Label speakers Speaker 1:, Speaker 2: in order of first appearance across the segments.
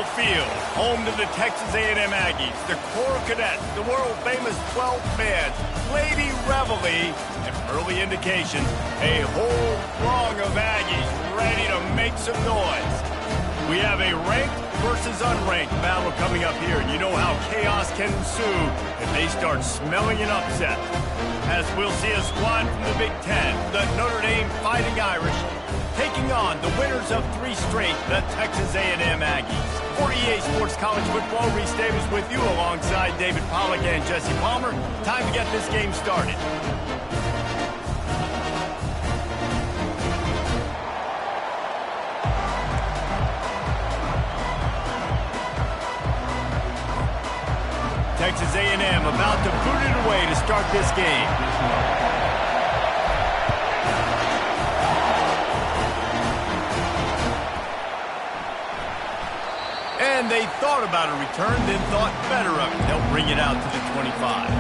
Speaker 1: Lambeau Field, home to the Texas A&M Aggies, the Corps Cadets, the world-famous 12 fans, Lady Reveille, and early indication, a whole throng of Aggies ready to make some noise. We have a ranked versus unranked battle coming up here, and you know how chaos can ensue if they start smelling an upset. As we'll see a squad from the Big Ten, the Notre Dame Fighting Irish, taking on the winners of 3 straight, the Texas A&M Aggies. For EA Sports College Football, Reese Davis with you alongside David Pollack and Jesse Palmer. Time to get this game started. Texas A&M about to boot it away to start this game. And they thought about a return, then thought better of it. They'll bring it out to the 25.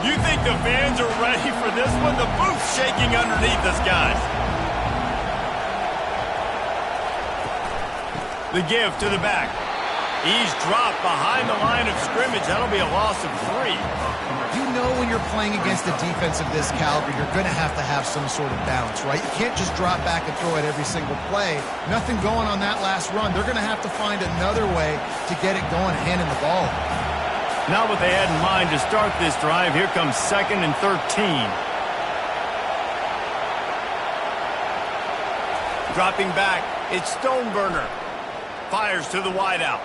Speaker 1: You think the fans are ready for this one? The booth's shaking underneath us, guys. The give to the back. He's dropped behind the line of scrimmage. That'll be a loss of 3.
Speaker 2: You know when you're playing against a defense of this caliber, you're going to have some sort of balance, right? You can't just drop back and throw it every single play. Nothing going on that last run. They're going to have to find another way to get it going, handing the ball.
Speaker 1: Not what they had in mind to start this drive. Here comes 2nd and 13. Dropping back, it's Stoneburner. Fires to the wideout.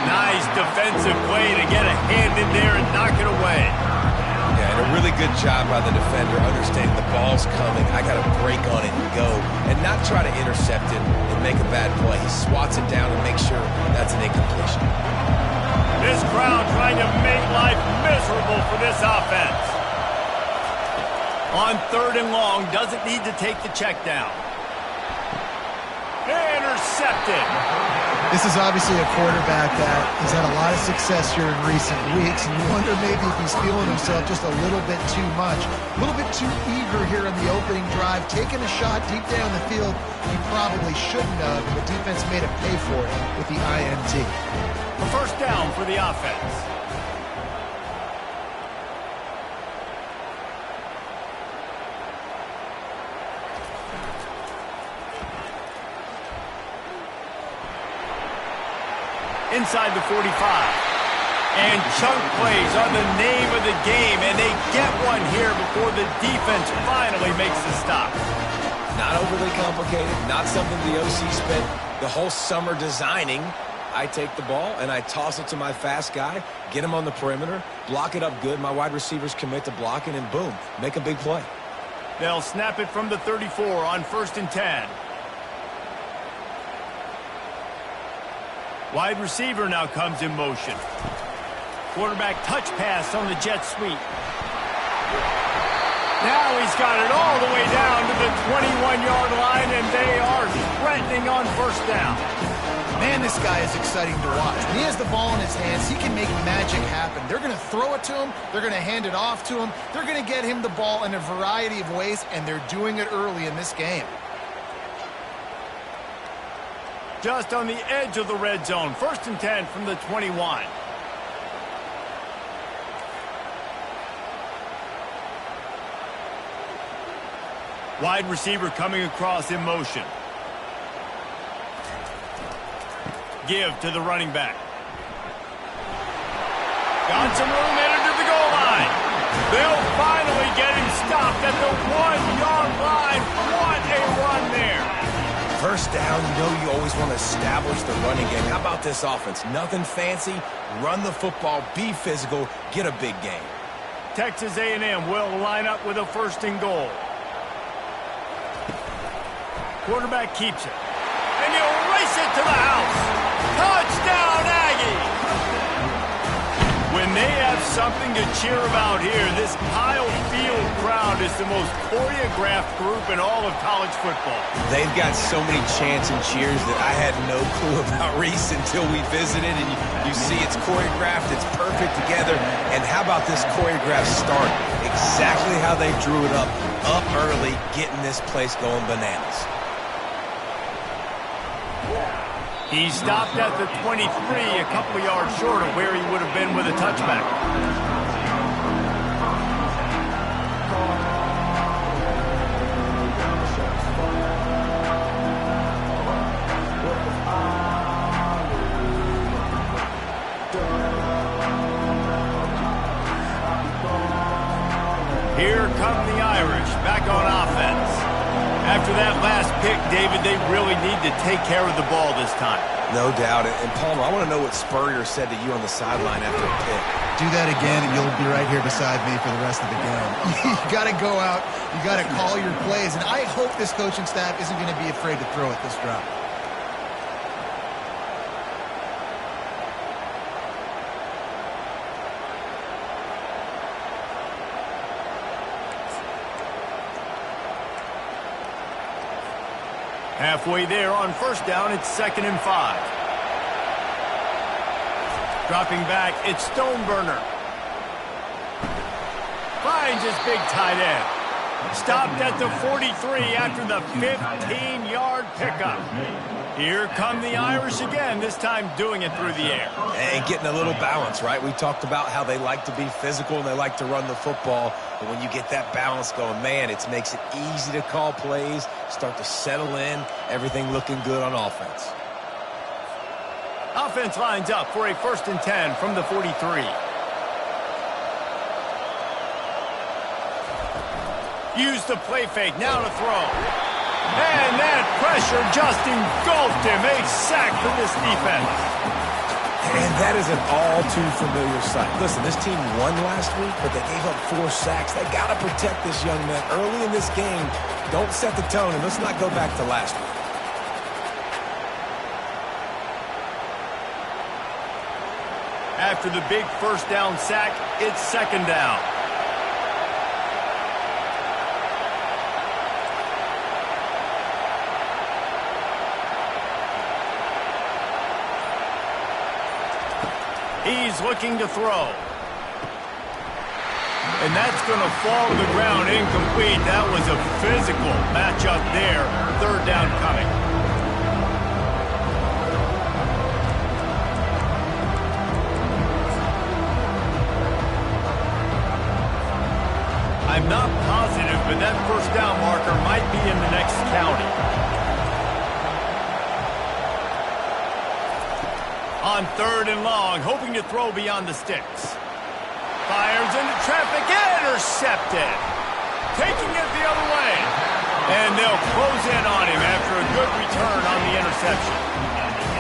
Speaker 1: Nice defensive play to get a hand in there and knock it away.
Speaker 3: Yeah, and a really good job by the defender understanding the ball's coming. I got to break on it and go, and not try to intercept it and make a bad play. He swats it down and makes sure that's an incompletion.
Speaker 1: This crowd trying to make life miserable for this offense. On 3rd and long, doesn't need to take the check down. Intercepted.
Speaker 2: This is obviously a quarterback that has had a lot of success here in recent weeks, and you wonder maybe if he's feeling himself just a little bit too much, a little bit too eager here in the opening drive, taking a shot deep down the field he probably shouldn't have. The defense made him pay for it with the INT.
Speaker 1: A first down for the offense. Inside the 45. And chunk plays are the name of the game, and they get one here before the defense finally makes the stop.
Speaker 3: Not overly complicated, not something the OC spent the whole summer designing. I take the ball and I toss it to my fast guy, get him on the perimeter, block it up good. My wide receivers commit to blocking, and boom, make a big play.
Speaker 1: They'll snap it from the 34 on 1st and 10. Wide receiver now comes in motion. Quarterback touch pass on the jet sweep. Now he's got it all the way down to the 21-yard line, and they are threatening on 1st down.
Speaker 2: Man, this guy is exciting to watch. When he has the ball in his hands, he can make magic happen. They're going to throw it to him. They're going to hand it off to him. They're going to get him the ball in a variety of ways, and they're doing it early in this game.
Speaker 1: Just on the edge of the red zone. 1st and 10 from the 21. Wide receiver coming across in motion. Give to the running back. Got some room headed to the goal line. They'll finally get him stopped at the 1-yard line. What a run there.
Speaker 3: First down, you know you always want to establish the running game. How about this offense? Nothing fancy. Run the football, be physical, get a big game.
Speaker 1: Texas A&M will line up with a 1st and goal. Quarterback keeps it. And he'll race it to the house. Touchdown, Aggie! When they have something to cheer about here. This Kyle Field crowd is the most choreographed group in all of college football.
Speaker 3: They've got so many chants and cheers that I had no clue about Reese until we visited. And you see it's choreographed, it's perfect together. And how about this choreographed start? Exactly how they drew it up early, getting this place going bananas.
Speaker 1: He stopped at the 23, a couple of yards short of where he would have been with a touchback. Here come the Irish, back on offense. After that last pick, David, they really need to take care of the ball this time.
Speaker 3: No doubt. And Palmer, I want to know what Spurrier said to you on the sideline after a pick.
Speaker 2: Do that again, and you'll be right here beside me for the rest of the game. You got to go out. You got to call your plays. And I hope this coaching staff isn't going to be afraid to throw at this drive.
Speaker 1: Halfway there on first down, it's 2nd and 5. Dropping back, it's Stoneburner. Finds his big tight end. Stopped at the 43 after the 15-yard pickup. Here come the Irish again, this time doing it through the air.
Speaker 3: And getting a little balance, right? We talked about how they like to be physical and they like to run the football. But when you get that balance going, man, it makes it easy to call plays, start to settle in, everything looking good on offense.
Speaker 1: Offense lines up for a 1st and 10 from the 43. Use the play fake, now to throw. And that pressure just engulfed him. A sack for this defense.
Speaker 3: And that is an all-too-familiar sight. Listen, this team won last week, but they gave up 4 sacks. They got to protect this young man early in this game. Don't set the tone, and let's not go back to last week.
Speaker 1: After the big 1st down sack, it's 2nd down. He's looking to throw. And that's going to fall to the ground incomplete. That was a physical matchup there. 3rd down coming. I'm not positive, but that 1st down marker might be in the next county. On 3rd and long, hoping to throw beyond the sticks. Fires into traffic, intercepted. Taking it the other way. And they'll close in on him after a good return on the interception.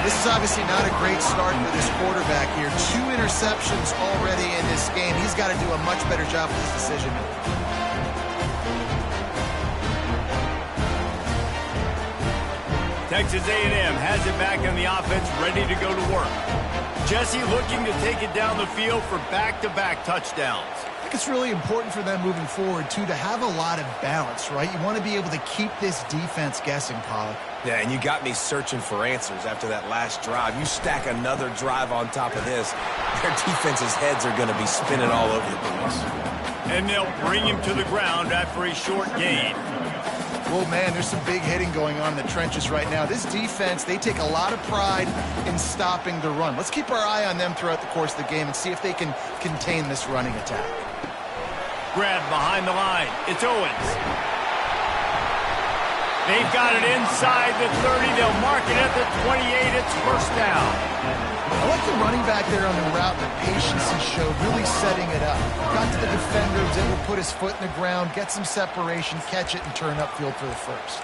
Speaker 2: This is obviously not a great start for this quarterback here. 2 interceptions already in this game. He's got to do a much better job with his decision.
Speaker 1: Texas A&M has it back on the offense, ready to go to work. Jesse looking to take it down the field for back-to-back touchdowns.
Speaker 2: I think it's really important for them moving forward, too, to have a lot of balance, right? You want to be able to keep this defense guessing, Pollock.
Speaker 3: Yeah, and you got me searching for answers after that last drive. You stack another drive on top of this, their defense's heads are going to be spinning all over the place.
Speaker 1: And they'll bring him to the ground after a short gain.
Speaker 2: Well, man, there's some big hitting going on in the trenches right now. This defense, they take a lot of pride in stopping the run. Let's keep our eye on them throughout the course of the game and see if they can contain this running attack.
Speaker 1: Grabbed behind the line. It's Owens. They've got it inside the 30. They'll mark it at the 28. It's 1st down.
Speaker 2: I like the running back there on the route, the patience he showed, really setting it up. Got to the defender, was able to put his foot in the ground, get some separation, catch it, and turn upfield for the 1st.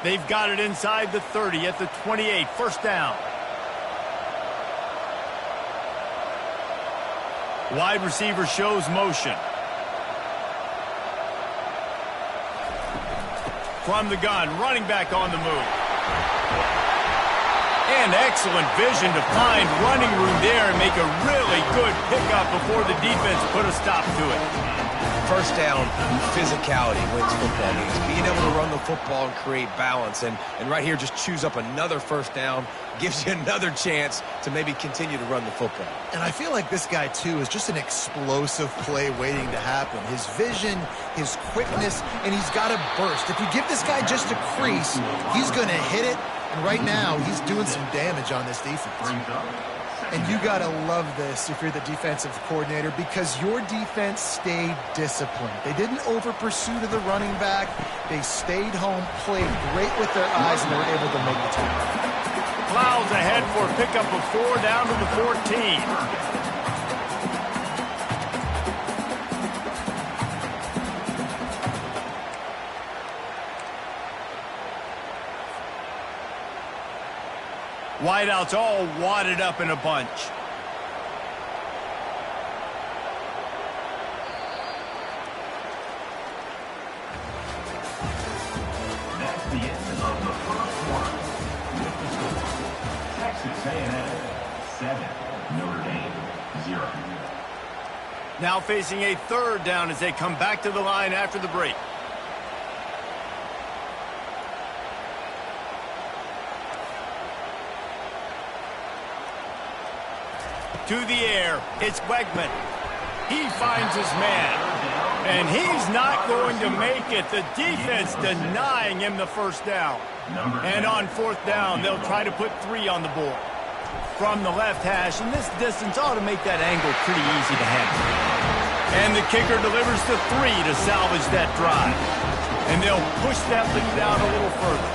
Speaker 1: They've got it inside the 30 at the 28. 1st down. Wide receiver shows motion. from the gun, running back on the move. And excellent vision to find running room there and make a really good pickup before the defense put a stop to it.
Speaker 3: First down, physicality wins football games. Being able to run the football and create balance. And right here, just choose up another first down, gives you another chance to maybe continue to run the football.
Speaker 2: And I feel like this guy, too, is just an explosive play waiting to happen. His vision, his quickness, and he's got a burst. If you give this guy just a crease, he's going to hit it. And right now, he's doing some damage on this defense. And you got to love this if you're the defensive coordinator, because your defense stayed disciplined. They didn't over-pursue to the running back. They stayed home, played great with their eyes, and they were able to make the tackle.
Speaker 1: Clouds ahead for a pickup of 4 down to the 14. Wideouts all wadded up in a bunch.
Speaker 4: That's the end of the first quarter. With the score, Texas A&M 7, Notre Dame 0.
Speaker 1: Now facing a 3rd down as they come back to the line after the break. To the air, it's Wegman. He finds his man, and he's not going to make it. The defense denying him the first down. And on 4th down, they'll try to put 3 on the board. From the left hash, and this distance ought to make that angle pretty easy to handle. And the kicker delivers to 3 to salvage that drive. And they'll push that lead down a little further.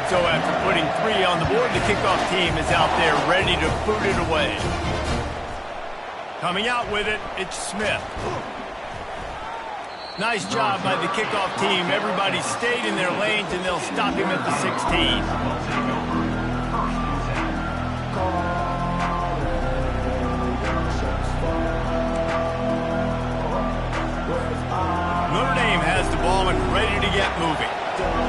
Speaker 1: So after putting 3 on the board, the kickoff team is out there ready to boot it away. Coming out with it, it's Smith. Nice job by the kickoff team. Everybody stayed in their lanes, and they'll stop him at the 16. Notre Dame has the ball and ready to get moving.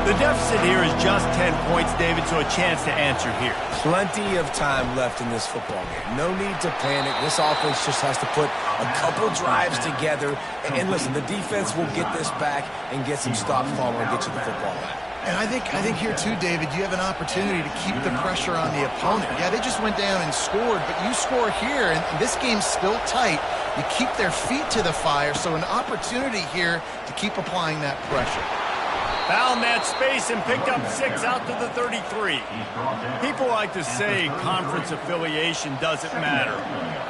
Speaker 1: The deficit here is just 10 points, David, so a chance to answer here.
Speaker 3: Plenty of time left in this football game. No need to panic. This offense just has to put a couple drives together. And listen, the defense will get this back and get some stops, Palmer, and get you the football back.
Speaker 2: And I think here, too, David, you have an opportunity to keep the pressure on the opponent. Yeah, they just went down and scored, but you score here, and this game's still tight. You keep their feet to the fire, so an opportunity here to keep applying that pressure.
Speaker 1: Found that space and picked up 6 out to the 33. People like to say conference affiliation doesn't matter.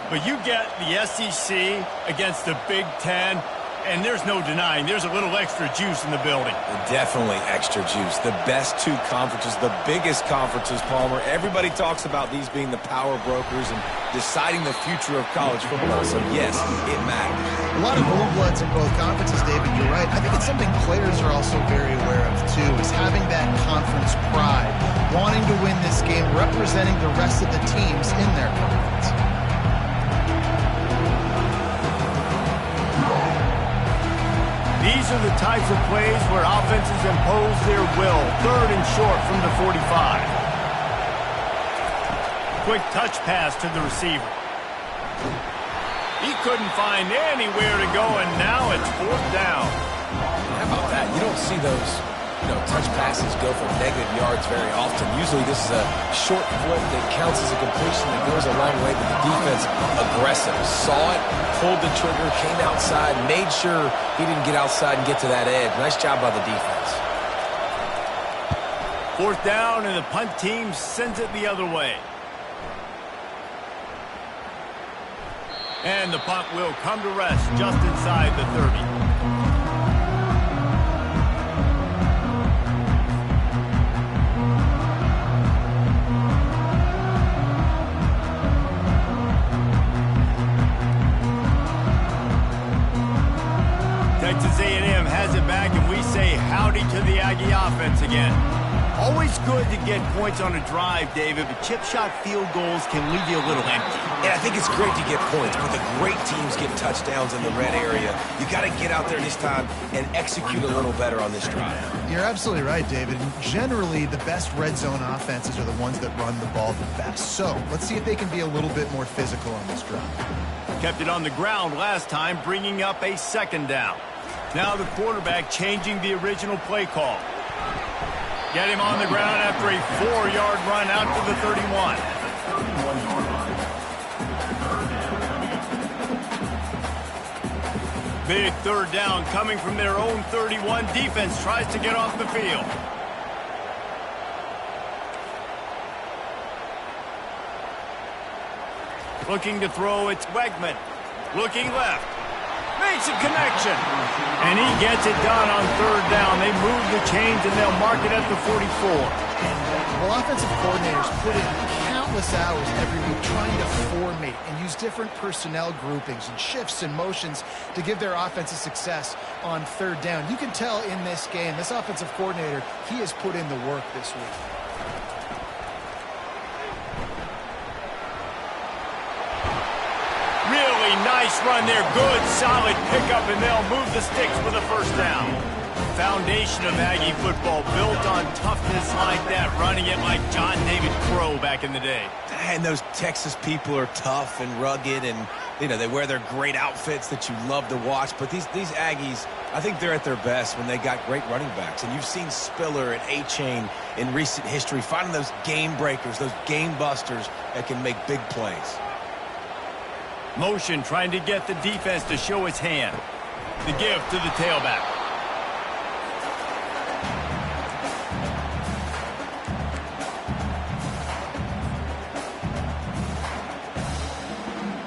Speaker 1: But you get the SEC against the Big Ten, and there's no denying there's a little extra juice in the building.
Speaker 3: Definitely extra juice. The best 2 conferences, the biggest conferences, Palmer. Everybody talks about these being the power brokers and deciding the future of college football. So, yes, it matters.
Speaker 2: A lot of blue bloods in both conferences, David. You're right. I think it's something players are also very aware of, too, is having that conference pride, wanting to win this game, representing the rest of the teams in their conference.
Speaker 1: These are the types of plays where offenses impose their will. 3rd and short from the 45. Quick touch pass to the receiver. He couldn't find anywhere to go, and now it's 4th down.
Speaker 3: How about that? You don't see those, touch passes go for negative yards very often. Usually this is a short flip that counts as a completion that goes a long way, but the defense aggressive. Saw it, pulled the trigger, came outside, made sure he didn't get outside and get to that edge. Nice job by the defense.
Speaker 1: 4th down, and the punt team sends it the other way. And the punt will come to rest just inside the 30. Texas A&M has it back, and we say howdy to the Aggie offense again. Always good to get points on a drive, David, but chip shot field goals can leave you a little empty.
Speaker 3: Yeah, I think it's great to get points, but the great teams get touchdowns in the red area. You got to get out there this time and execute a little better on this drive.
Speaker 2: You're absolutely right, David. Generally, the best red zone offenses are the ones that run the ball the best. So let's see if they can be a little bit more physical on this drive.
Speaker 1: Kept it on the ground last time, bringing up a second down. Now the quarterback changing the original play call. Get him on the ground after a 4-yard run out to the 31. Big third down coming from their own 31. Defense tries to get off the field. Looking to throw, it's Wegman. Looking left. Makes a connection. And he gets it done on third down. They move the chains and they'll mark it at the 44.
Speaker 2: Well, offensive coordinators put in countless hours every week trying to formate and use different personnel groupings and shifts and motions to give their offensive success on third down. You can tell in this game, this offensive coordinator, he has put in the work this week.
Speaker 1: Really nice run there. Good, solid pickup, and they'll move the sticks for the first down. Foundation of Aggie football built on toughness like that, running it like John David Crow back in the day.
Speaker 3: And those Texas people are tough and rugged, and you know they wear their great outfits that you love to watch. But these Aggies, I think they're at their best when they got great running backs. And you've seen Spiller and A-Chain in recent history finding those game breakers, those game busters that can make big plays.
Speaker 1: Motion trying to get the defense to show its hand. The give to the tailback.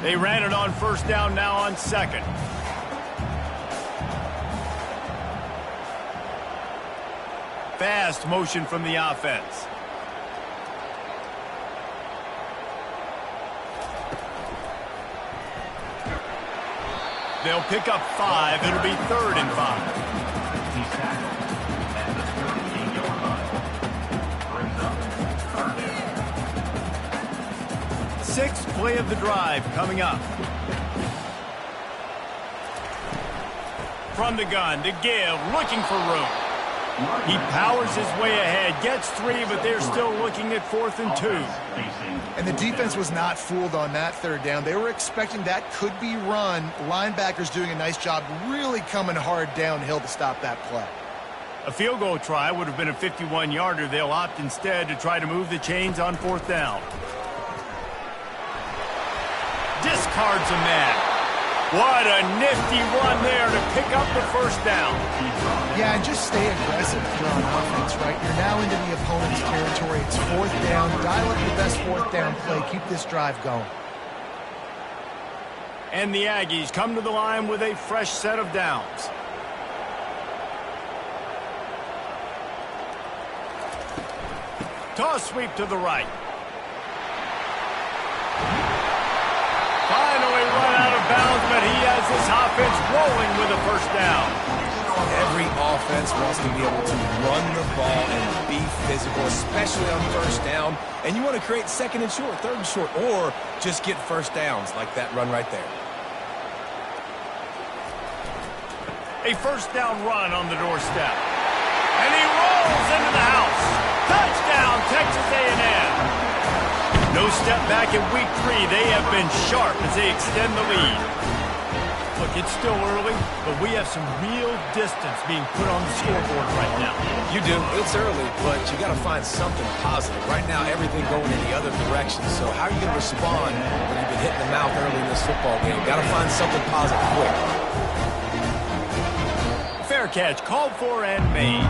Speaker 1: They ran it on first down, now on second. Fast motion from the offense. They'll pick up 5. It'll be 3rd and 5.
Speaker 4: He's tackled at the 38-yard line. Brings up third down.
Speaker 1: 6th play of the drive coming up. From the gun to give, looking for room. He powers his way ahead, gets 3, but they're still looking at 4th and 2.
Speaker 2: And the defense was not fooled on that third down. They were expecting that could be run. Linebackers doing a nice job really coming hard downhill to stop that play.
Speaker 1: A field goal try would have been a 51-yarder. They'll opt instead to try to move the chains on 4th down. Discards a man. What a nifty run there to pick up the first down.
Speaker 2: Yeah, and just stay aggressive if you're on offense, right? You're now into the opponent's territory. It's 4th down. Dial up the best 4th down play. Keep this drive going.
Speaker 1: And the Aggies come to the line with a fresh set of downs. Toss sweep to the right. Finally run out of bounds, but he has this offense rolling with a first down.
Speaker 3: Every offense wants to be able to run the ball and be physical, especially on first down. And you want to create 2nd and short, 3rd and short, or just get first downs like that run right there.
Speaker 1: A first down run on the doorstep. And he rolls into the house. Touchdown, Texas A&M. No step back in week 3. They have been sharp as they extend the lead. Look, it's still early, but we have some real distance being put on the scoreboard right now.
Speaker 3: You do. It's early, but you got to find something positive. Right now, everything going in the other direction. So how are you going to respond when you've been hit in the mouth early in this football game? Got to find something positive quick.
Speaker 1: Fair catch, called for and made.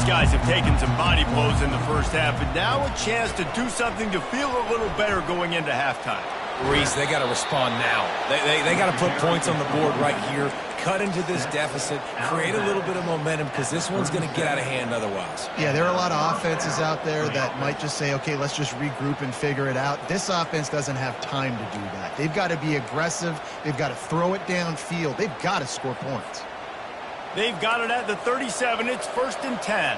Speaker 1: Guys have taken some body blows in the first half, but now a chance to do something to feel a little better going into halftime.
Speaker 3: Reese, they got to respond now. They got to put points on the board right here, cut into this deficit, create a little bit of momentum because this one's going to get out of hand otherwise.
Speaker 2: Yeah, there are a lot of offenses out there that might just say, okay, let's just regroup and figure it out. This offense doesn't have time to do that. They've got to be aggressive. They've got to throw it downfield. They've got to score points.
Speaker 1: They've got it at the 37. It's 1st and 10.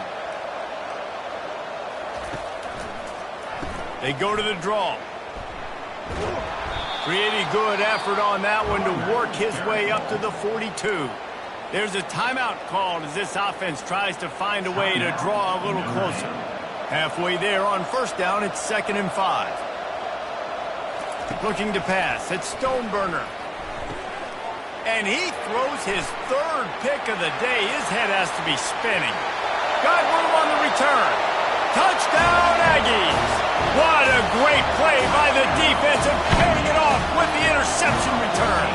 Speaker 1: They go to the draw. Pretty good effort on that one to work his way up to the 42. There's a timeout called as this offense tries to find a way to draw a little closer. Halfway there on 1st down, it's 2nd and 5. Looking to pass, it's Stoneburner. And he throws his 3rd pick of the day. His head has to be spinning. Got room on the return. Touchdown, Aggies! What a great play by the defense and paying it off with the interception return.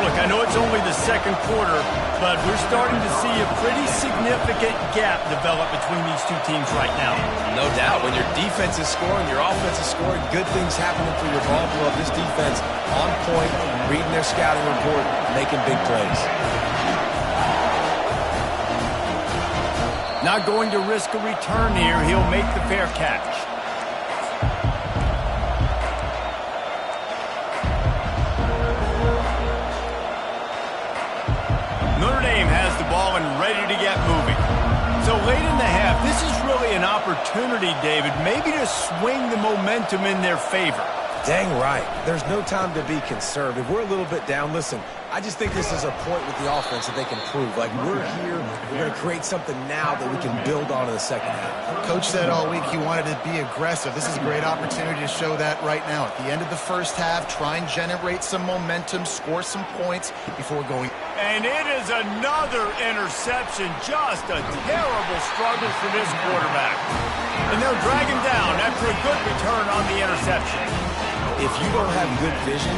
Speaker 1: Look, I know it's only the 2nd quarter, but we're starting to see a pretty significant gap develop between these two teams right now.
Speaker 3: No doubt. When your defense is scoring, your offense is scoring, good things happening for your ball club. This defense on point, reading their scouting report, making big plays.
Speaker 1: Not going to risk a return here. He'll make the fair catch. Notre Dame has the ball and ready to get moving. So late in the half, this is really an opportunity, David, maybe to swing the momentum in their favor.
Speaker 3: Dang right. There's no time to be conservative. We're a little bit down. Listen, I just think this is a point with the offense that they can prove. Like, we're here, we're going to create something now that we can build on in the 2nd half.
Speaker 2: Coach said all week he wanted to be aggressive. This is a great opportunity to show that right now. At the end of the 1st half, try and generate some momentum, score some points before going.
Speaker 1: And it is another interception. Just a terrible struggle for this quarterback. And they'll drag him down after a good return on the interception.
Speaker 3: If you don't have good vision,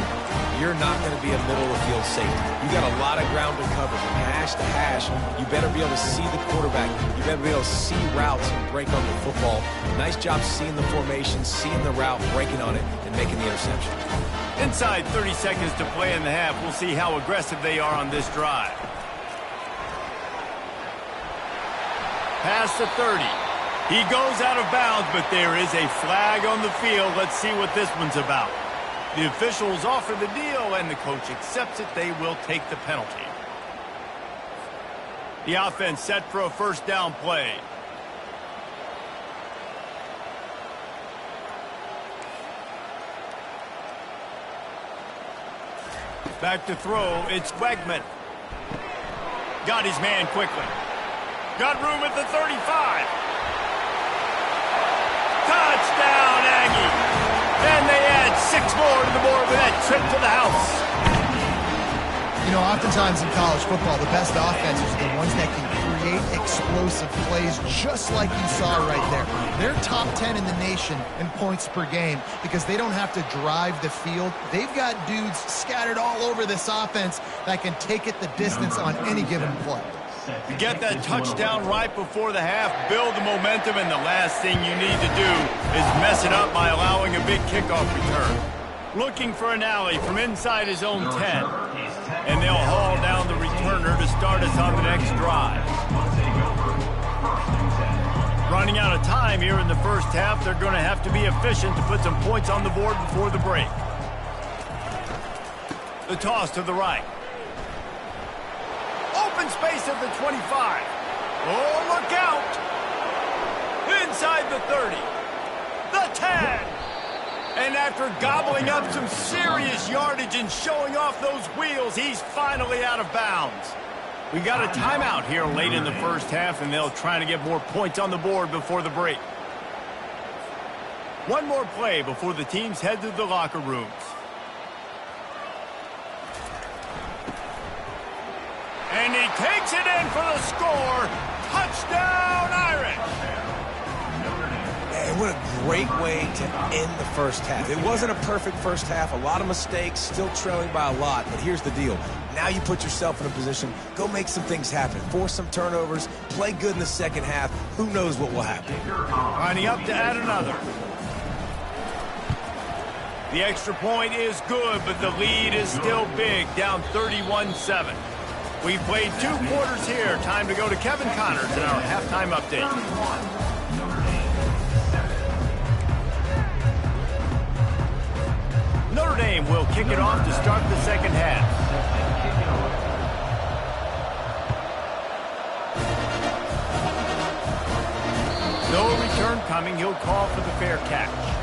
Speaker 3: you're not going to be a middle-of-the-field safety. You got a lot of ground to cover. From hash to hash, you better be able to see the quarterback. You better be able to see routes and break on the football. Nice job seeing the formation, seeing the route, breaking on it, and making the interception.
Speaker 1: Inside 30 seconds to play in the half. We'll see how aggressive they are on this drive. Past the 30. He goes out of bounds, but there is a flag on the field. Let's see what this one's about. The officials offer the deal, and the coach accepts it. They will take the penalty. The offense set for a 1st down play. Back to throw, it's Wegman. Got his man quickly. Got room at the 35. Touchdown, Aggie. And they add 6 more to the board with that trip to the house.
Speaker 2: You know, oftentimes in college football, the best offenses are the ones that can create explosive plays just like you saw right there. They're top 10 in the nation in points per game because they don't have to drive the field. They've got dudes scattered all over this offense that can take it the distance on any given play.
Speaker 1: You get that touchdown right before the half, build the momentum, and the last thing you need to do is mess it up by allowing a big kickoff return. Looking for an alley from inside his own 10. And they'll haul down the returner to start us on the next drive. Running out of time here in the 1st half, they're going to have to be efficient to put some points on the board before the break. The toss to the right. Open space at the 25. Oh, look out! Inside the 30. The 10. And after gobbling up some serious yardage and showing off those wheels, he's finally out of bounds. We got a timeout here late in the 1st half, and they'll try to get more points on the board before the break. One more play before the teams head to the locker rooms. And he takes it in for the score. Touchdown, Irish!
Speaker 3: And what a great way to end the 1st half. It wasn't a perfect 1st half, a lot of mistakes, still trailing by a lot, but here's the deal. Now you put yourself in a position, go make some things happen, force some turnovers, play good in the 2nd half. Who knows what will happen?
Speaker 1: Lining up to add another. The extra point is good, but the lead is still big, down 31-7. We've played 2 quarters here. Time to go to Kevin Connors in our halftime update. Notre Dame will kick it off to start the second half. No return coming. He'll call for the fair catch.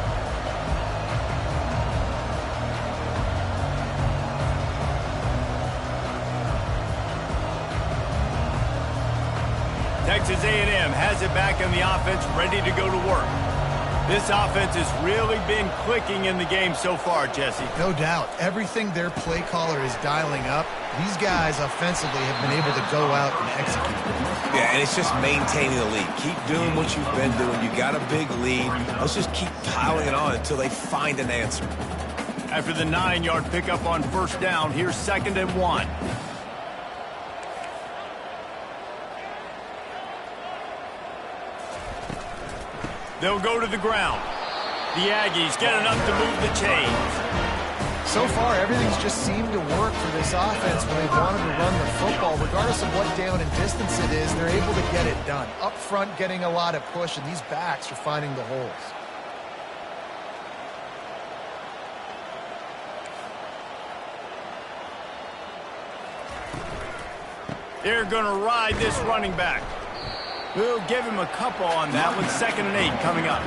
Speaker 1: Texas A&M has it back in the offense, ready to go to work. This offense has really been clicking in the game so far, Jesse.
Speaker 2: No doubt. Everything their play caller is dialing up, these guys offensively have been able to go out and execute.
Speaker 3: Yeah, and it's just maintaining the lead. Keep doing what you've been doing. You got a big lead. Let's just keep piling it on until they find an answer.
Speaker 1: After the 9-yard pickup on first down, here's 2nd and 1. They'll go to the ground. The Aggies get enough to move the chains.
Speaker 2: So far, everything's just seemed to work for this offense when they wanted to run the football. Regardless of what down and distance it is, they're able to get it done. Up front, getting a lot of push, and these backs are finding the holes.
Speaker 1: They're going to ride this running back. We'll give him a couple on that one. 2nd and 8 coming up.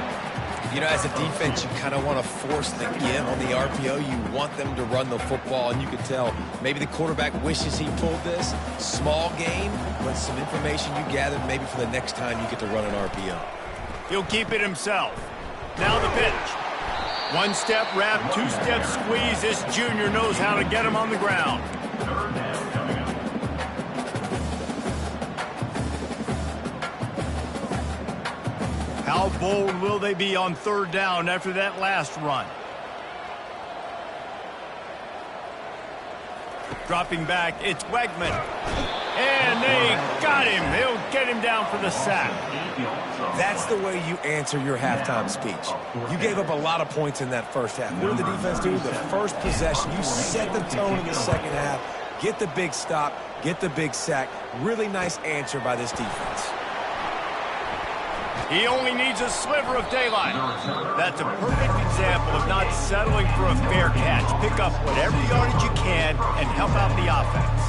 Speaker 3: You know, as a defense, you kind of want to force the give on the RPO. You want them to run the football, and you can tell maybe the quarterback wishes he pulled this. Small game, but some information you gathered maybe for the next time you get to run an RPO.
Speaker 1: He'll keep it himself. Now the pitch. 1-step wrap, 2-step squeeze. This junior knows how to get him on the ground. How bold will they be on 3rd down after that last run? Dropping back, it's Wegman. And they got him. He'll get him down for the sack.
Speaker 3: That's the way you answer your halftime speech. You gave up a lot of points in that first half. What did the defense do? The first possession, you set the tone in the second half. Get the big stop, get the big sack. Really nice answer by this defense.
Speaker 1: He only needs a sliver of daylight. That's a perfect example of not settling for a fair catch. Pick up whatever yardage you can and help out the offense.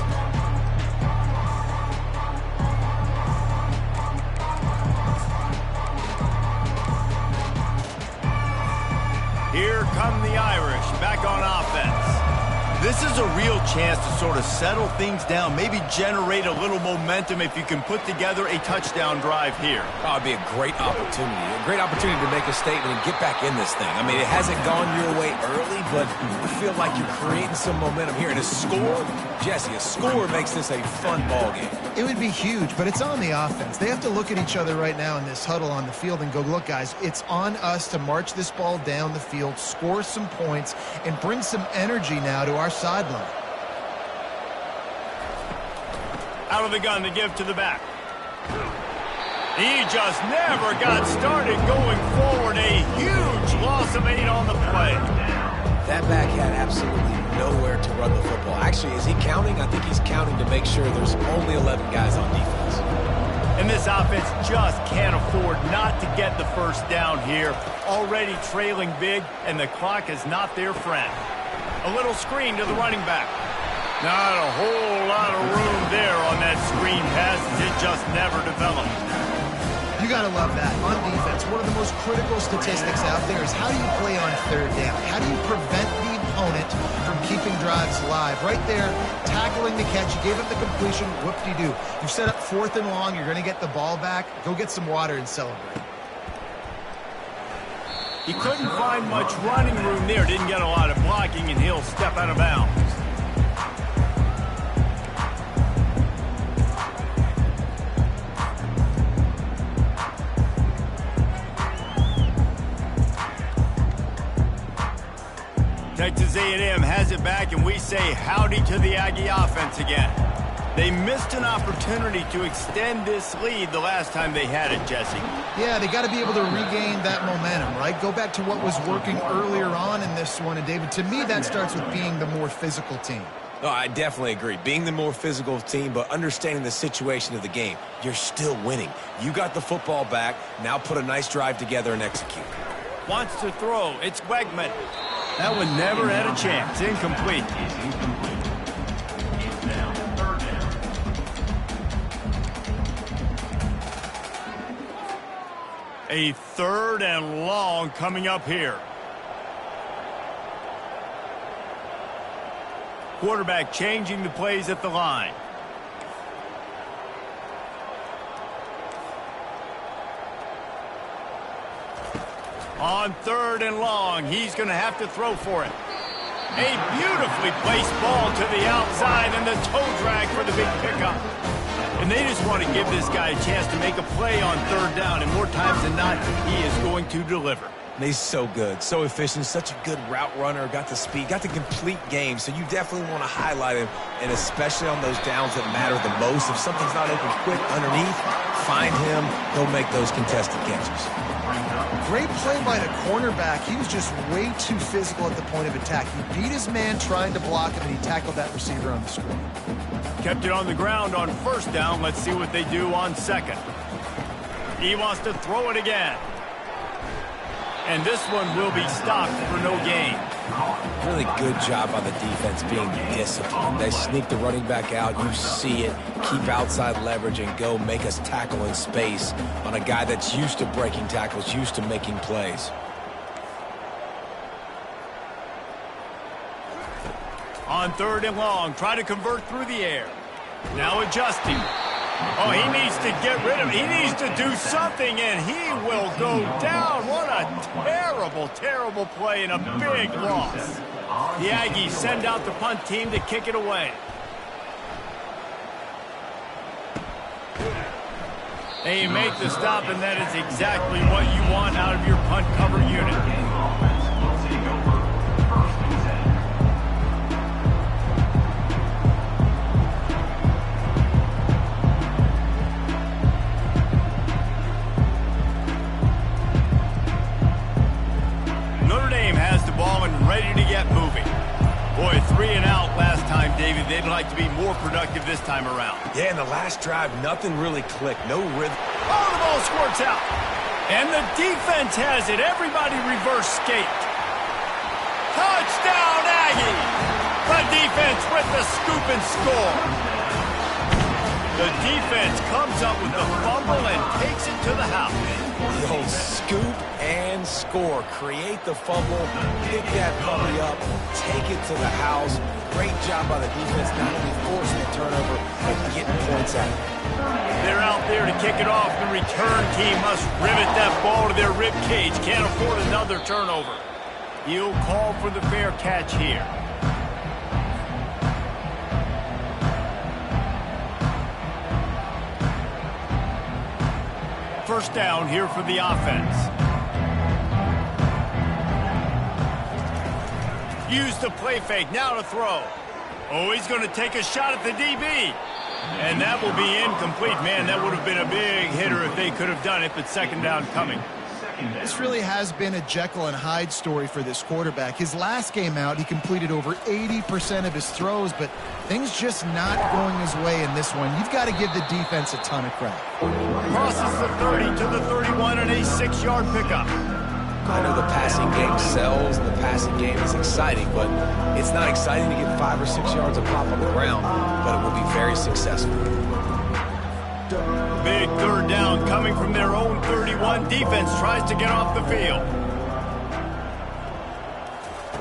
Speaker 1: Here come the Irish back on offense. This is a real chance to sort of settle things down, maybe generate a little momentum if you can put together a touchdown drive here.
Speaker 3: Oh, it'd be a great opportunity to make a statement and get back in this thing. I mean, it hasn't gone your way early, but I feel like you're creating some momentum here. And a score, Jesse, a score makes this a fun ball game.
Speaker 2: It would be huge, but it's on the offense. They have to look at each other right now in this huddle on the field and go, look, guys, it's on us to march this ball down the field, score some points, and bring some energy now to our sideline.
Speaker 1: Out of the gun to give to the back. He just never got started going forward. A huge loss of 8 on the play.
Speaker 3: That back had absolutely nowhere to run the football. Actually, is he counting? I think he's counting to make sure there's only 11 guys on defense.
Speaker 1: And this offense just can't afford not to get the first down here. Already trailing big, and the clock is not their friend. A little screen to the running back. Not a whole lot of room there on that screen pass, as it just never developed.
Speaker 2: You got to love that. On defense, one of the most critical statistics out there is how do you play on 3rd down? How do you prevent the opponent from keeping drives alive? Right there, tackling the catch. You gave up the completion. Whoop-de-doo. You've set up 4th and long. You're going to get the ball back. Go get some water and celebrate.
Speaker 1: He couldn't find much running room there. Didn't get a lot of blocking, and he'll step out of bounds. Texas A&M has it back, and we say howdy to the Aggie offense again. They missed an opportunity to extend this lead the last time they had it, Jesse.
Speaker 2: Yeah, they got to be able to regain that momentum, right? Go back to what was working earlier on in this one. And, David, to me, that starts with being the more physical team.
Speaker 3: No, I definitely agree. Being the more physical team, but understanding the situation of the game. You're still winning. You got the football back. Now put a nice drive together and execute.
Speaker 1: Wants to throw. It's Wegman. That one never had a chance. Incomplete.
Speaker 4: It's now third down.
Speaker 1: A 3rd and long coming up here. Quarterback changing the plays at the line. On 3rd and long, he's going to have to throw for it. A beautifully placed ball to the outside and the toe drag for the big pickup. And they just want to give this guy a chance to make a play on 3rd down, and more times than not, he is going to deliver.
Speaker 3: And he's so good, so efficient, such a good route runner, got the speed, got the complete game, so you definitely want to highlight him, and especially on those downs that matter the most. If something's not open quick underneath, find him, he'll make those contested catches.
Speaker 2: Great play by the cornerback. He was just way too physical at the point of attack. He beat his man trying to block him, and he tackled that receiver on the screen.
Speaker 1: Kept it on the ground on 1st down. Let's see what they do on 2nd. He wants to throw it again. And this one will be stopped for no gain.
Speaker 3: Really good job by the defense being disciplined. They sneak the running back out. You see it. Keep outside leverage and go make us tackle in space on a guy that's used to breaking tackles, used to making plays.
Speaker 1: On 3rd and long, try to convert through the air. Now adjusting. Oh, he needs to get rid of it. He needs to do something, and he will go down. What a terrible, terrible play and a big loss. The Aggies send out the punt team to kick it away. They make the stop, and that is exactly what you want out of your punt cover unit. Ready to get moving. Boy, 3 and out last time, David. They'd like to be more productive this time around.
Speaker 3: Yeah, in the last drive, nothing really clicked. No rhythm.
Speaker 1: Oh, the ball squirts out. And the defense has it. Everybody reverse skate. Touchdown, Aggie! The defense with the scoop and score. The defense comes up with the fumble and takes it to the house.
Speaker 3: The old scoop and score. Create the fumble, pick that puppy up, take it to the house. Great job by the defense, not only forcing the turnover, but getting points out of it.
Speaker 1: They're out there to kick it off. The return team must rivet that ball to their rib cage. Can't afford another turnover. He'll call for the fair catch here. First down here for the offense. Use the play fake. Now to throw. Oh, he's going to take a shot at the DB. And that will be incomplete. Man, that would have been a big hitter if they could have done it, but 2nd down coming.
Speaker 2: This really has been a Jekyll and Hyde story for this quarterback. His last game out, he completed over 80% of his throws, but things just not going his way in this one. You've got to give the defense a ton of credit.
Speaker 1: Crosses the 30 to the 31 and a 6-yard pickup.
Speaker 3: I know the passing game sells and the passing game is exciting, but it's not exciting to get 5 or 6 yards of pop on the ground, but it will be very successful.
Speaker 1: Big 3rd down coming from their own 31. Defense tries to get off the field.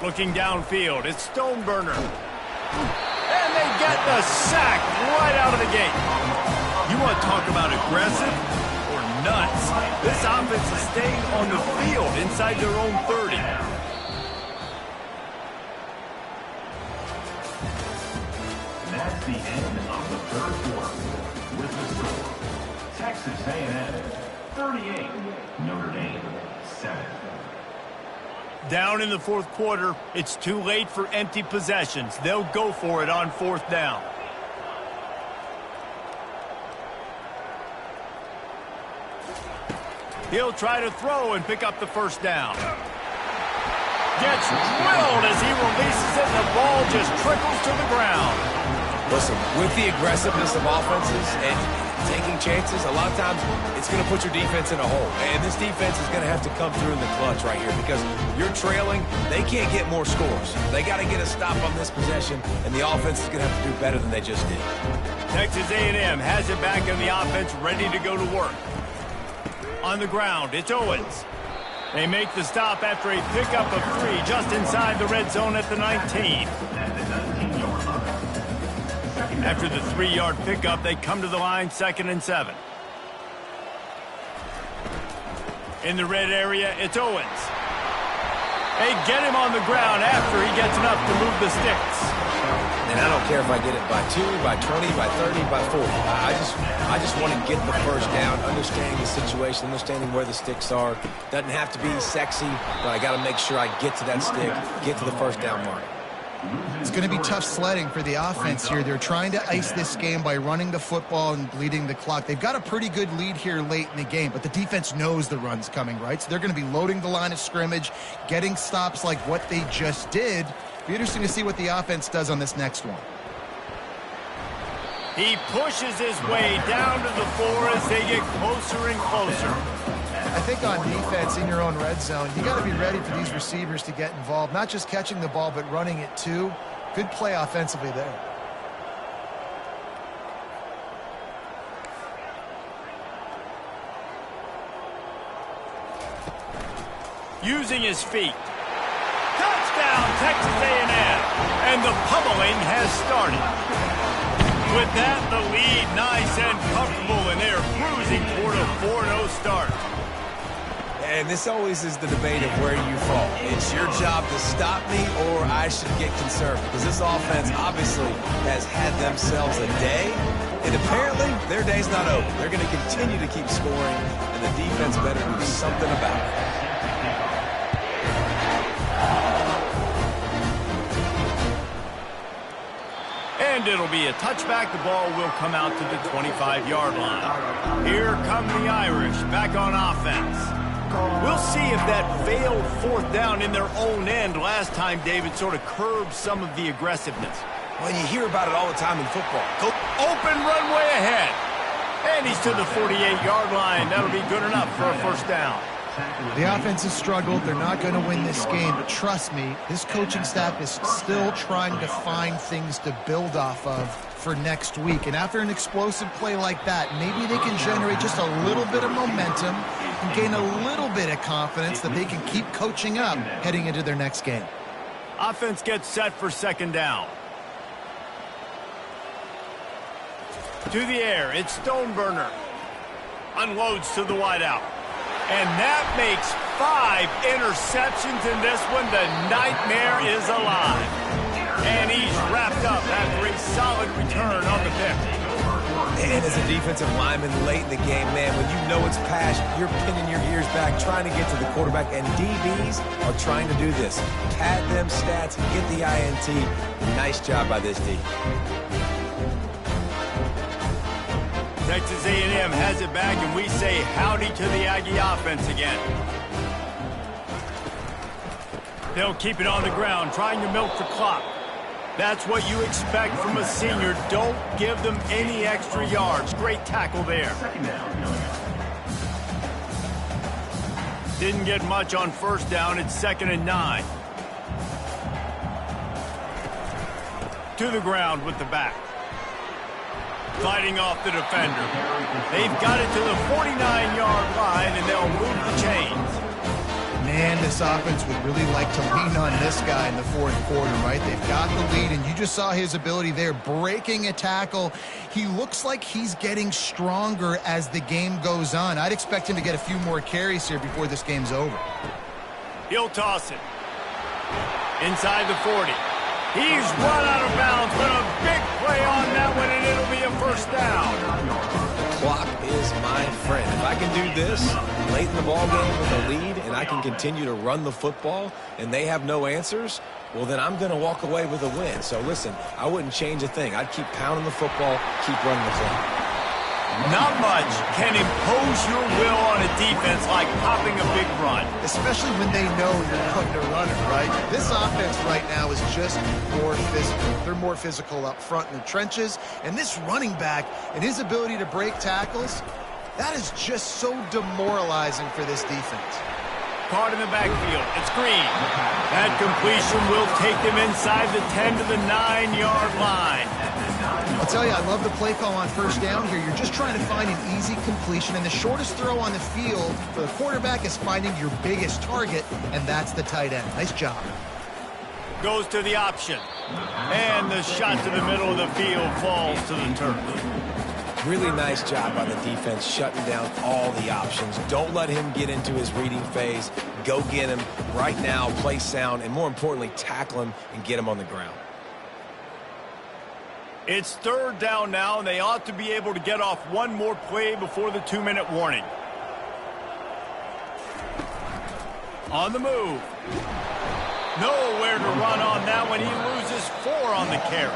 Speaker 1: Looking downfield, it's Stoneburner. And they get the sack right out of the gate. You want to talk about aggressive or nuts? This offense is staying on the field inside their own 30.
Speaker 4: That's the end of the 3rd quarter. With the score, Texas A&M 38, Notre Dame 7.
Speaker 1: Down in the 4th quarter, it's too late for empty possessions. They'll go for it on 4th down. He'll try to throw and pick up the first down. Gets drilled as he releases it, and the ball just trickles to the ground.
Speaker 3: Listen, with the aggressiveness of offenses and taking chances, a lot of times it's going to put your defense in a hole. And this defense is going to have to come through in the clutch right here because you're trailing. They can't get more scores. They got to get a stop on this possession, and the offense is going to have to do better than they just did.
Speaker 1: Texas A&M has it back in the offense, ready to go to work. On the ground, it's Owens. They make the stop after a pickup of 3 just inside the red zone at the 19. After the 3-yard pickup, they come to the line, 2nd and 7. In the red area, it's Owens. They get him on the ground after he gets enough to move the sticks.
Speaker 3: And I don't care if I get it by 2, by 20, by 30, by 40. I just want to get the first down, understanding the situation, understanding where the sticks are. Doesn't have to be sexy, but I got to make sure I get to that stick, get to the first down mark.
Speaker 2: It's going to be tough sledding for the offense here. They're trying to ice this game by running the football and bleeding the clock. They've got a pretty good lead here late in the game, but the defense knows the run's coming, right? So they're going to be loading the line of scrimmage, getting stops like what they just did. Be interesting to see what the offense does on this next one.
Speaker 1: He pushes his way down to the 4 as they get closer and closer.
Speaker 2: I think on defense in your own red zone, you got to be ready for these receivers to get involved, not just catching the ball, but running it too. Good play offensively there.
Speaker 1: Using his feet. Touchdown, Texas A&M. And the pummeling has started. With that, the lead nice and comfortable, and they're cruising toward a 4-0 start.
Speaker 3: And this always is the debate of where you fall. It's your job to stop me, or I should get concerned. Because this offense obviously has had themselves a day, and apparently their day's not over. They're going to continue to keep scoring, and the defense better do something about it.
Speaker 1: And it'll be a touchback. The ball will come out to the 25-yard line. Here come the Irish back on offense. We'll see if that failed 4th down in their own end last time, David, sort of curbed some of the aggressiveness.
Speaker 3: Well, you hear about it all the time in football.
Speaker 1: Open runway ahead. And he's to the 48-yard line. That'll be good enough for a first down.
Speaker 2: The offense has struggled. They're not going to win this game, but trust me, this coaching staff is still trying to find things to build off of for next week. And after an explosive play like that, maybe they can generate just a little bit of momentum and gain a little bit of confidence that they can keep coaching up heading into their next game.
Speaker 1: Offense gets set for 2nd down. To the air, it's Stoneburner. Unloads to the wideout. And that makes 5 interceptions in this one. The nightmare is alive. And he's wrapped up after a solid return on the pick.
Speaker 3: And as a defensive lineman late in the game, man, when you know it's past, you're pinning your ears back, trying to get to the quarterback. And DBs are trying to do this. Pad them stats, get the INT. Nice job by this D.
Speaker 1: Texas A&M has it back, and we say howdy to the Aggie offense again. They'll keep it on the ground, trying to milk the clock. That's what you expect from a senior. Don't give them any extra yards. Great tackle there. Didn't get much on first down. It's 2nd and 9. To the ground with the back. Fighting off the defender. They've got it to the 49-yard line, and they'll move the chains.
Speaker 2: Man, this offense would really like to lean on this guy in the 4th quarter, right? They've got the lead, and you just saw his ability there, breaking a tackle. He looks like he's getting stronger as the game goes on. I'd expect him to get a few more carries here before this game's over.
Speaker 1: He'll toss it. Inside the 40. He's run out of bounds, but a big play on that one, and it'll be a first down.
Speaker 3: The clock is my friend. If I can do this late in the ballgame with a lead and I can continue to run the football and they have no answers, well, then I'm going to walk away with a win. So, listen, I wouldn't change a thing. I'd keep pounding the football, keep running the clock.
Speaker 1: Not much can impose your will on a defense like popping a big run.
Speaker 2: Especially when they know you're going to run it, right? This offense right now is just more physical. They're more physical up front in the trenches. And this running back and his ability to break tackles, that is just so demoralizing for this defense.
Speaker 1: Caught in the backfield. It's Green. That completion will take them inside the 10 to the 9-yard line.
Speaker 2: I'll tell you, I love the play call on first down here. You're just trying to find an easy completion, and the shortest throw on the field for the quarterback is finding your biggest target, and that's the tight end. Nice job.
Speaker 1: Goes to the option. And the shot to the middle of the field falls to the turf.
Speaker 3: Really nice job by the defense shutting down all the options. Don't let him get into his reading phase. Go get him right now, play sound, and more importantly, tackle him and get him on the ground.
Speaker 1: It's third down now, and they ought to be able to get off one more play before the 2-minute warning. On the move. Nowhere to run on that one. He loses 4 on the carry.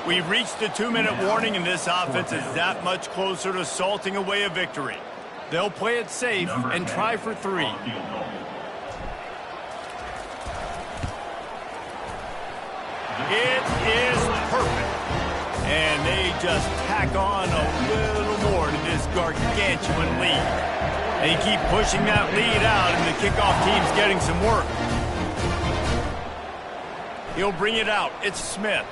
Speaker 1: We've reached the 2-minute warning, and this offense is that much closer to salting away a victory. They'll play it safe and try for 3. It is perfect. And they just tack on a little more to this gargantuan lead. They keep pushing that lead out, and the kickoff team's getting some work. He'll bring it out. It's Smith.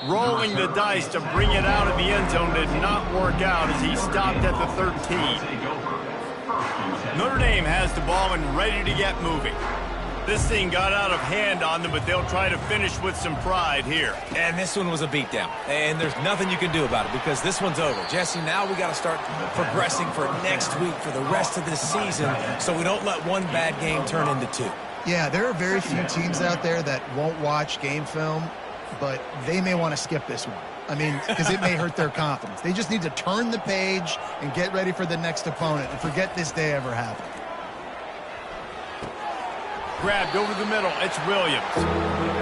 Speaker 1: Rolling the dice to bring it out of the end zone did not work out as he stopped at the 13. Notre Dame has the ball and ready to get moving. This thing got out of hand on them, but they'll try to finish with some pride here.
Speaker 3: And this one was a beatdown. And there's nothing you can do about it because this one's over. Jesse, now we got to start progressing for next week, for the rest of this season, so we don't let one bad game turn into 2.
Speaker 2: Yeah, there are very few teams out there that won't watch game film, but they may want to skip this one. I mean, because it may hurt their confidence. They just need to turn the page and get ready for the next opponent and forget this day ever happened.
Speaker 1: Grabbed over the middle. It's Williams.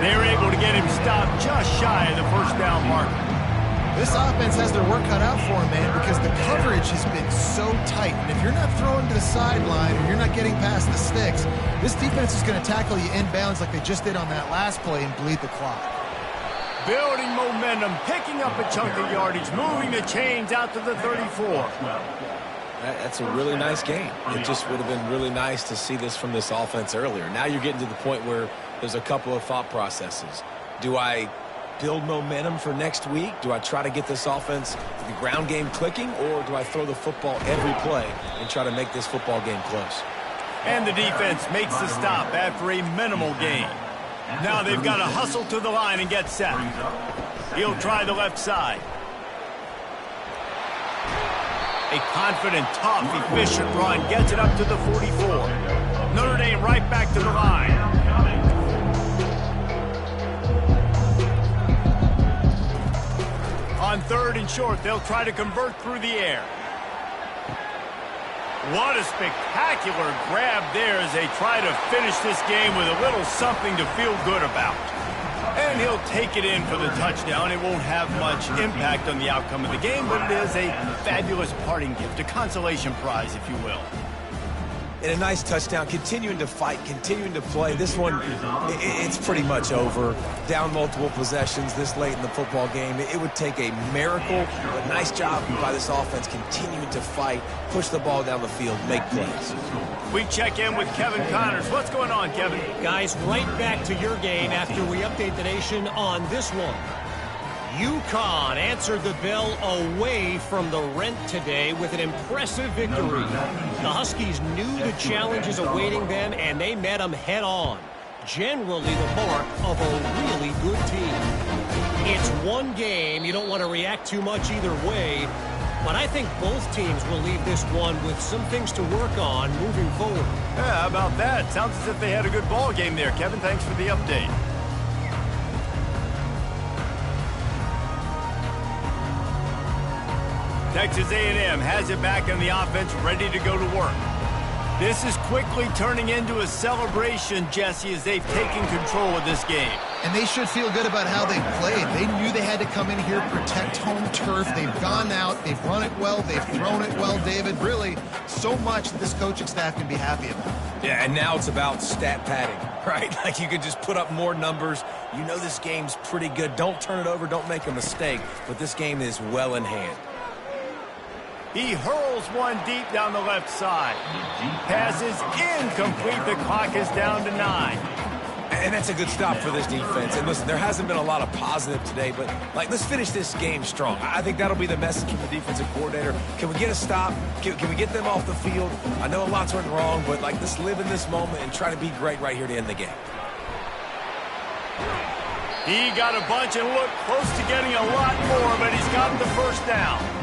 Speaker 1: They're able to get him stopped just shy of the first down marker.
Speaker 2: This offense has their work cut out for them, man, because the coverage has been so tight. And if you're not throwing to the sideline or you're not getting past the sticks, this defense is going to tackle you inbounds like they just did on that last play and bleed the clock.
Speaker 1: Building momentum, picking up a chunk of yardage, moving the chains out to the 34.
Speaker 3: That's a really nice game. It just would have been really nice to see this from this offense earlier. Now you're getting to the point where there's a couple of thought processes. Do I build momentum for next week? Do I try to get this offense, the ground game clicking, or do I throw the football every play and try to make this football game close?
Speaker 1: And the defense makes the stop after a minimal gain. Now they've got to hustle to the line and get set. He'll try the left side. A confident, tough, efficient run gets it up to the 44. Notre Dame right back to the line. On 3rd and short, they'll try to convert through the air. What a spectacular grab there as they try to finish this game with a little something to feel good about. And he'll take it in for the touchdown. It won't have much impact on the outcome of the game, but it is a fabulous parting gift, a consolation prize, if you will.
Speaker 3: And a nice touchdown, continuing to fight, continuing to play. This one, it's pretty much over. Down multiple possessions this late in the football game. It would take a miracle, but nice job by this offense continuing to fight, push the ball down the field, make plays.
Speaker 1: We check in with Kevin Connors. What's going on, Kevin?
Speaker 5: Guys, right back to your game after we update the nation on this one. UConn answered the bell away from the Rent today with an impressive victory. The Huskies knew the challenges awaiting them, and they met them head-on. Generally the mark of a really good team. It's one game. You don't want to react too much either way, but I think both teams will leave this one with some things to work on moving forward.
Speaker 1: Yeah, how about that? Sounds as if they had a good ball game there. Kevin, thanks for the update. Texas A&M has it back on the offense, ready to go to work. This is quickly turning into a celebration, Jesse, as they've taken control of this game.
Speaker 2: And they should feel good about how they played. They knew they had to come in here, protect home turf. They've gone out, they've run it well, they've thrown it well, David. Really, so much that this coaching staff can be happy about.
Speaker 3: Yeah, and now it's about stat padding, right? Like you could just put up more numbers. You know this game's pretty good. Don't turn it over, don't make a mistake. But this game is well in hand.
Speaker 1: He hurls one deep down the left side. Pass is incomplete. The clock is down to 9.
Speaker 3: And that's a good stop for this defense. And listen, there hasn't been a lot of positive today, but let's finish this game strong. I think that'll be the message from the defensive coordinator. Can we get a stop? Can we get them off the field? I know a lot's went wrong, but let's live in this moment and try to be great right here to end the game.
Speaker 1: He got a bunch and looked close to getting a lot more, but he's got the first down.